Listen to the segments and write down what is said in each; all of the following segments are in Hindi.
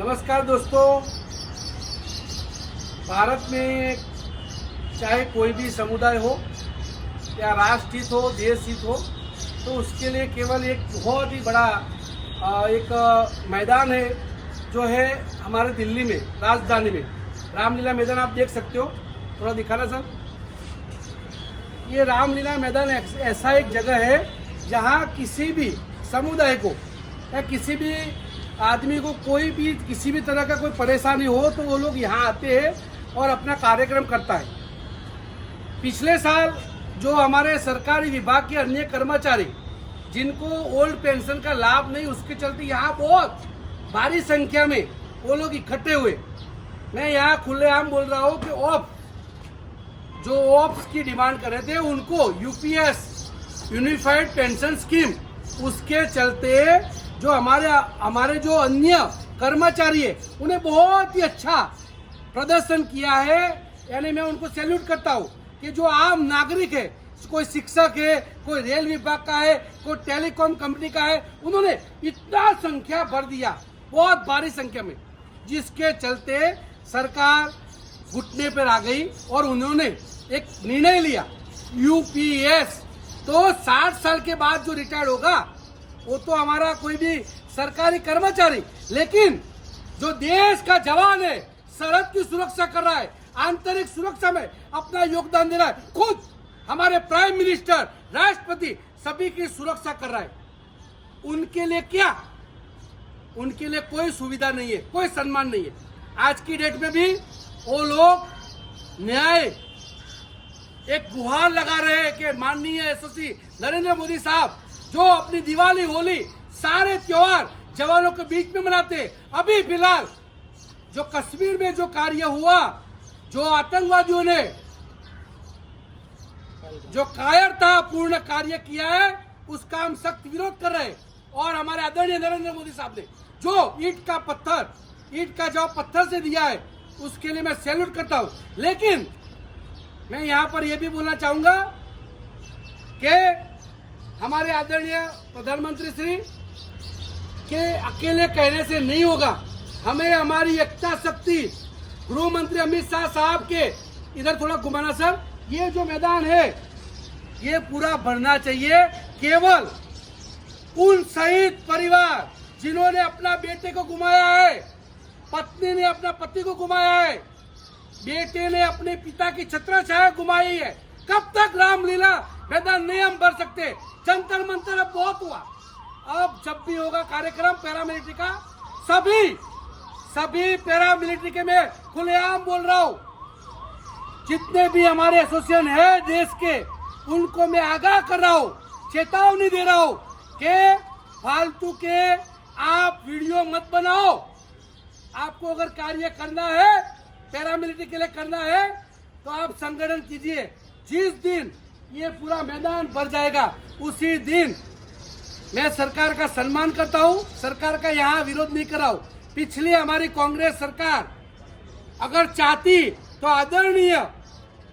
नमस्कार दोस्तों। भारत में चाहे कोई भी समुदाय हो या राष्ट्र हित हो, देश हित हो, तो उसके लिए केवल एक बहुत ही बड़ा एक मैदान है जो है हमारे दिल्ली में, राजधानी में रामलीला मैदान। आप देख सकते हो, थोड़ा दिखाना सर। ये रामलीला मैदान ऐसा एक जगह है जहाँ किसी भी समुदाय को या किसी भी आदमी को कोई भी किसी भी तरह का कोई परेशानी हो तो वो लोग यहाँ आते हैं और अपना कार्यक्रम करता है। पिछले साल जो हमारे सरकारी विभाग के अन्य कर्मचारी जिनको ओल्ड पेंशन का लाभ नहीं, उसके चलते यहाँ बहुत भारी संख्या में वो लोग इकट्ठे हुए। मैं यहाँ खुलेआम बोल रहा हूँ कि जो ऑप्स की डिमांड कर रहे थे उनको यूपीएस यूनिफाइड पेंशन स्कीम, उसके चलते जो हमारे जो अन्य कर्मचारी है उन्हें बहुत ही अच्छा प्रदर्शन किया है। यानी मैं उनको सैल्यूट करता हूँ कि जो आम नागरिक है, कोई शिक्षक है, कोई रेल विभाग का है, कोई टेलीकॉम कंपनी का है, उन्होंने इतना संख्या भर दिया, बहुत भारी संख्या में, जिसके चलते सरकार घुटने पर आ गई और उन्होंने एक निर्णय लिया यूपीएस। तो 60 साल के बाद जो रिटायर्ड होगा वो तो हमारा कोई भी सरकारी कर्मचारी, लेकिन जो देश का जवान है, सरहद की सुरक्षा कर रहा है, आंतरिक सुरक्षा में अपना योगदान दे रहा है, खुद हमारे प्राइम मिनिस्टर, राष्ट्रपति सभी की सुरक्षा कर रहा है, उनके लिए क्या? उनके लिए कोई सुविधा नहीं है, कोई सम्मान नहीं है। आज की डेट में भी वो लोग न्याय एक गुहार लगा रहे हैं कि माननीय यशस्वी नरेंद्र मोदी साहब जो अपनी दिवाली, होली, सारे त्योहार जवानों के बीच में मनाते। अभी फिलहाल जो कश्मीर में जो कार्य हुआ, जो आतंकवादियों ने जो कायरता पूर्ण कार्य किया है, उसका हम सख्त विरोध कर रहे हैं। और हमारे आदरणीय नरेंद्र मोदी साहब ने जो ईंट का जवाब पत्थर से दिया है, उसके लिए मैं सैल्यूट करता हूं। लेकिन मैं यहाँ पर यह भी बोलना चाहूंगा कि हमारे आदरणीय प्रधानमंत्री श्री के अकेले कहने से नहीं होगा, हमें हमारी एकता शक्ति गृह मंत्री अमित शाह साहब के, इधर थोड़ा घुमाना सर, ये जो मैदान है ये पूरा भरना चाहिए। केवल उन शहीद परिवार जिन्होंने अपना बेटे को गुमाया है, पत्नी ने अपना पति को गुमाया है, बेटे ने अपने पिता की छत्रछाया गुमाई है, कब तक रामलीला मैदान नहीं हम भर सकते? जंतर मंतर अब बहुत हुआ। अब जब भी होगा कार्यक्रम पैरामिलिट्री का, सभी पैरामिलिट्री के मैं खुलेआम बोल रहा हूँ, जितने भी हमारे एसोसिएशन है देश के, उनको मैं आगाह कर रहा हूँ, चेतावनी दे रहा हूँ कि फालतू के आप वीडियो मत बनाओ। आपको अगर कार्य करना है, पैरामिलिट्री के लिए करना है, तो आप संगठन कीजिए। जिस दिन ये पूरा मैदान भर जाएगा उसी दिन मैं सरकार का सम्मान करता हूँ, सरकार का यहाँ विरोध नहीं कर रहा हूँ। पिछली हमारी कांग्रेस सरकार अगर चाहती तो आदरणीय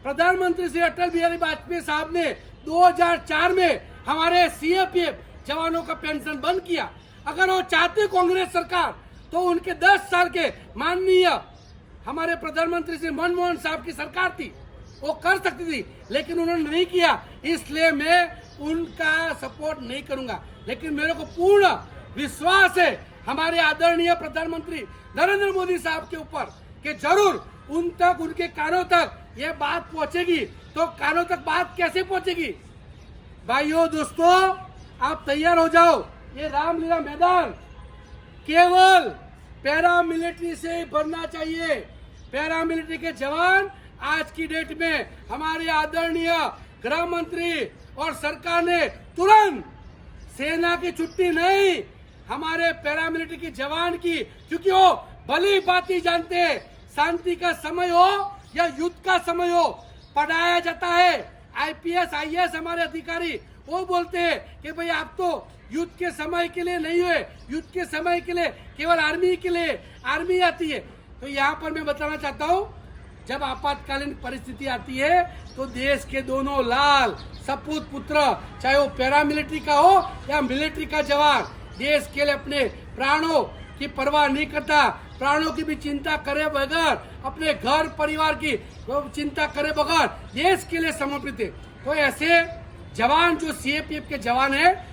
प्रधानमंत्री श्री अटल बिहारी वाजपेयी साहब ने 2004 में हमारे सीएपीएफ जवानों का पेंशन बंद किया। अगर वो चाहती कांग्रेस सरकार तो उनके 10 साल के माननीय हमारे प्रधानमंत्री श्री मनमोहन साहब की सरकार थी, वो कर सकती थी, लेकिन उन्होंने नहीं किया। इसलिए मैं उनका सपोर्ट नहीं करूंगा। लेकिन मेरे को पूर्ण विश्वास है हमारे आदरणीय प्रधानमंत्री नरेंद्र मोदी साहब के ऊपर कि जरूर उन तक, उनके कानों तक ये बात पहुंचेगी। तो कानों तक बात कैसे पहुंचेगी? भाइयों, दोस्तों, आप तैयार हो जाओ। ये रामलीला मैदान केवल पैरामिलिट्री से ही भरना चाहिए। पैरामिलिट्री के जवान आज की डेट में हमारे आदरणीय गृह मंत्री और सरकार ने तुरंत सेना की छुट्टी नहीं, हमारे पैरामिलिट्री के जवान की, क्योंकि वो भली भांति जानते हैं शांति का समय हो या युद्ध का समय हो, पढ़ाया जाता है। आईपीएस आईएएस हमारे अधिकारी वो बोलते हैं कि भाई आप तो युद्ध के समय के लिए नहीं हुए, युद्ध के समय के लिए केवल आर्मी के लिए आर्मी आती है। तो यहाँ पर मैं बताना चाहता हूँ, जब आपातकालीन परिस्थिति आती है तो देश के दोनों लाल सपूत पुत्र, चाहे वो पैरामिलिट्री का हो या मिलिट्री का जवान, देश के लिए अपने प्राणों कि परवाह नहीं करता, प्राणों की भी चिंता करे बगैर, अपने घर परिवार की चिंता करे बगैर देश के लिए समर्पित है। तो ऐसे जवान जो सीएपीएफ के जवान है,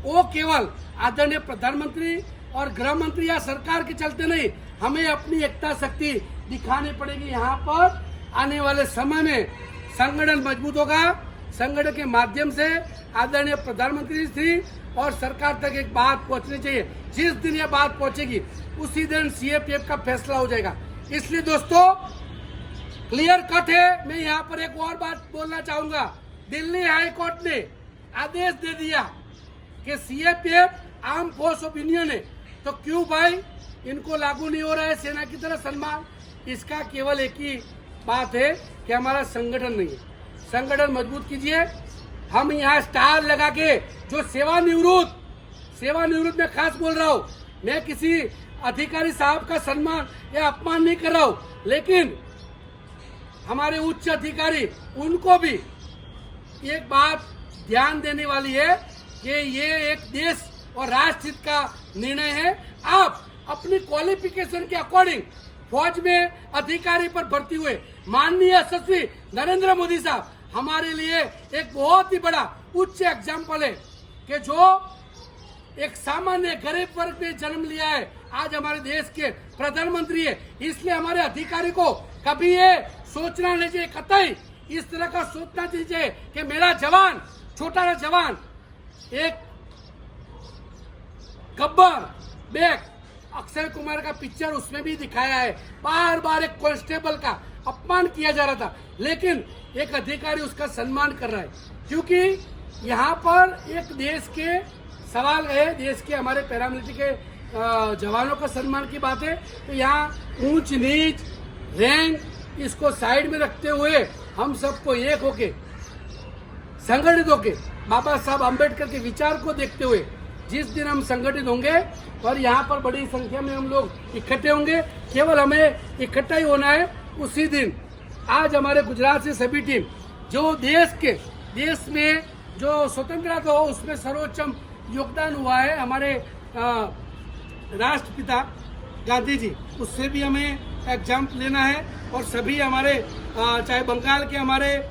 वो केवल आदरणीय प्रधानमंत्री और गृह मंत्री या सरकार के चलते नहीं, हमें अपनी एकता शक्ति दिखानी पड़ेगी। यहाँ पर आने वाले समय में संगठन मजबूत होगा। संगठन के माध्यम से आदरणीय प्रधानमंत्री श्री और सरकार तक एक बात पहुंचनी चाहिए। जिस दिन यह बात पहुंचेगी उसी दिन सीएपीएफ का फैसला हो जाएगा। इसलिए दोस्तों क्लियर कट है। मैं यहाँ पर एक और बात बोलना चाहूंगा। दिल्ली हाई कोर्ट ने आदेश दे दिया कि CAPF arm force of union है, तो क्यों भाई इनको लागू नहीं हो रहा है सेना की तरह सम्मान? इसका केवल एक ही बात है कि हमारा संगठन नहीं है। संगठन मजबूत कीजिए। हम यहाँ स्टार लगा के जो सेवानिवृत्त में खास बोल रहा हूँ, मैं किसी अधिकारी साहब का सम्मान या अपमान नहीं कर रहा हूँ, लेकिन हमारे उच्च अधिकारी उनको भी एक बात ध्यान देने वाली है कि ये एक देश और राष्ट्र हित का निर्णय है। आप अपनी क्वालिफिकेशन के अकॉर्डिंग फौज में अधिकारी पर भर्ती हुए माननीय यशस्वी नरेंद्र मोदी साहब हमारे लिए एक बहुत ही बड़ा उच्च एग्जाम्पल है कि जो एक सामान्य गरीब वर्ग में जन्म लिया है, आज हमारे देश के प्रधानमंत्री है। इसलिए हमारे अधिकारी को कभी ये सोचना नहीं चाहिए, कतई इस तरह का सोचना चाहिए कि मेरा जवान, छोटा जवान, एक गब्बर बैग अक्षय कुमार का पिक्चर उसमें भी दिखाया है, बार बार एक कांस्टेबल का अपमान किया जा रहा था, लेकिन एक अधिकारी उसका सम्मान कर रहा है। क्योंकि यहाँ पर एक देश के सवाल है, देश के हमारे पैरामिलिट्री के जवानों का सम्मान की बात है, तो यहाँ ऊंच नीच रैंक इसको साइड में रखते हुए हम सबको एक होके संगठित होके बाबा साहब अम्बेडकर के विचार को देखते हुए जिस दिन हम संगठित होंगे और यहाँ पर बड़ी संख्या में हम लोग इकट्ठे होंगे, केवल हमें इकट्ठा ही होना है उसी दिन। आज हमारे गुजरात से सभी टीम जो देश में जो स्वतंत्रता हो उसमें सर्वोच्चम योगदान हुआ है हमारे राष्ट्रपिता गांधी जी, उससे भी हमें एग्जाम्पल लेना है। और सभी हमारे चाहे बंगाल के हमारे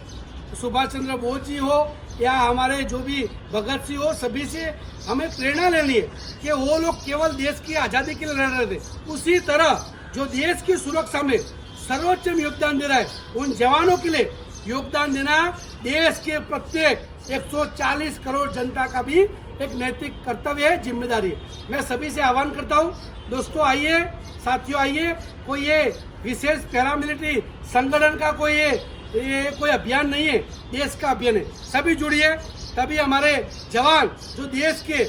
सुभाष चंद्र बोस जी हो या हमारे जो भी भगत सिंह हो, सभी से हमें प्रेरणा लेनी है कि वो लोग केवल देश की आज़ादी के लिए लड़ रहे थे, उसी तरह जो देश की सुरक्षा में सर्वोच्चम योगदान दे रहा है उन जवानों के लिए योगदान देना देश के प्रत्येक 140 करोड़ जनता का भी एक नैतिक कर्तव्य है, जिम्मेदारी है। मैं सभी से आह्वान करता हूँ, दोस्तों आइए, साथियों आइए। कोई ये विशेष पैरामिलिट्री संगठन का ये कोई अभियान नहीं है, देश का अभियान है। सभी जुड़िए, तभी हमारे जवान जो देश के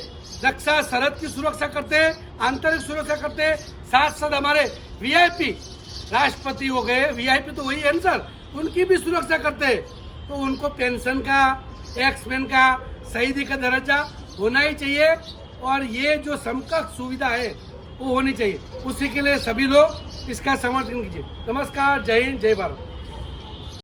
रक्षा, सरहद की सुरक्षा करते हैं, आंतरिक सुरक्षा करते हैं, साथ साथ हमारे वीआईपी राष्ट्रपति हो गए, वीआईपी तो वही है ना सर, उनकी भी सुरक्षा करते हैं, तो उनको पेंशन का, एक्समेन का, शहीदी का दर्जा होना ही चाहिए। और ये जो समकक्ष सुविधा है वो होनी चाहिए, उसी के लिए सभी लोग इसका समर्थन कीजिए। नमस्कार, जय हिंद, जय भारत।